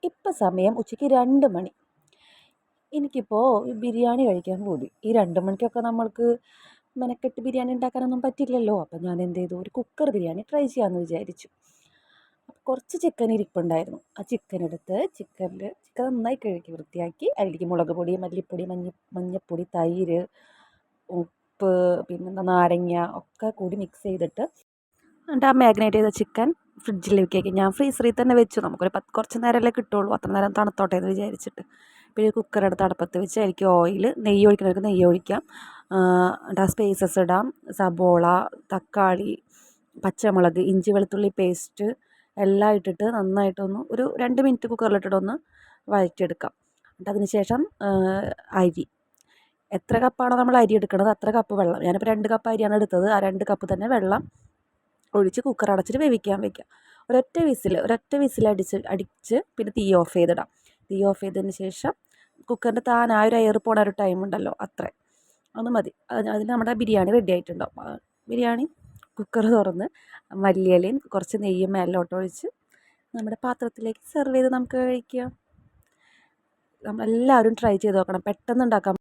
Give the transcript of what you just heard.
ഇപ്പം സമയം ഉച്ചയ്ക്ക് 2 മണി. എനിക്കിപ്പോൾ ബിരിയാണി കഴിക്കാൻ പൂതി. ഈ 2 മണിക്കൊക്കെ നമ്മൾക്ക് മെനക്കെട്ട് ബിരിയാണി ഉണ്ടാക്കാനൊന്നും പറ്റില്ലല്ലോ. അപ്പം ഞാൻ എന്ത് ചെയ്തു, ഒരു കുക്കർ ബിരിയാണി ട്രൈ ചെയ്യാമെന്ന് വിചാരിച്ചു. അപ്പോൾ കുറച്ച് ചിക്കൻ ഇരിപ്പുണ്ടായിരുന്നു. ആ ചിക്കൻ ചിക്കൻ നന്നായി കഴുകി വൃത്തിയാക്കി അതിലേക്ക് മുളക് പൊടി, മല്ലിപ്പൊടി, മഞ്ഞൾപ്പൊടി, തൈര്, ഉപ്പ്, പിന്നെന്താ നാരങ്ങ ഒക്കെ കൂടി മിക്സ് ചെയ്തിട്ട് എന്നിട്ട് ആ മാഗ്നേറ്റ് ചെയ്ത ചിക്കൻ ഫ്രിഡ്ജിലേക്ക് ഞാൻ ഫ്രീസറിൽ തന്നെ വെച്ചു. നമുക്കൊരു കുറച്ച് നേരമല്ലേ കിട്ടുള്ളൂ, അത്ര നേരം തണുത്തോട്ടെ എന്ന് വിചാരിച്ചിട്ട്. പിന്നെ കുക്കർ എടുത്ത് അടുപ്പത്ത് വെച്ച് അതിലേക്ക് ഓയിൽ, നെയ്യ് ഒഴിക്കുന്നവർക്ക് നെയ്യ് ഒഴിക്കാം. എന്നിട്ട് ആ സ്പൈസസ് ഇടാം. സബോള, തക്കാളി, പച്ചമുളക്, ഇഞ്ചി വെളുത്തുള്ളി പേസ്റ്റ് എല്ലാം ഇട്ടിട്ട് നന്നായിട്ടൊന്ന് ഒരു 2 മിനിറ്റ് കുക്കറിലിട്ടിട്ടൊന്ന് വഴറ്റിയെടുക്കാം. എന്നിട്ട് അതിന് ശേഷം അരി, എത്ര കപ്പാണോ നമ്മൾ അരി എടുക്കുന്നത് അത്ര കപ്പ് വെള്ളം, ഞാനിപ്പോൾ 2 കപ്പ് അരിയാണ് എടുത്തത്. ആ 2 കപ്പ് തന്നെ വെള്ളം ഒഴിച്ച് കുക്കർ അടച്ചിട്ട് വേവിക്കാൻ വയ്ക്കുക. ഒരൊറ്റ വിസിൽ അടിച്ച് പിന്നെ തീ ഓഫ് ചെയ്തിടാം. തീ ഓഫ് ചെയ്തതിന് ശേഷം കുക്കറിൻ്റെ താൻ ആ ഒരു എയർ പോണ ഒരു ടൈം ഉണ്ടല്ലോ, അത്രേ അത് മതി. അതിന് നമ്മുടെ ബിരിയാണി റെഡി ആയിട്ടുണ്ടാവും. ബിരിയാണി കുക്കർ തുറന്ന് മല്ലിയിലയും കുറച്ച് നെയ്യും മേലോട്ട് ഒഴിച്ച് നമ്മുടെ പാത്രത്തിലേക്ക് സെർവ് ചെയ്ത് നമുക്ക് കഴിക്കാം. നമ്മളെല്ലാവരും ട്രൈ ചെയ്ത് നോക്കണം, പെട്ടെന്ന് ഉണ്ടാക്കാൻ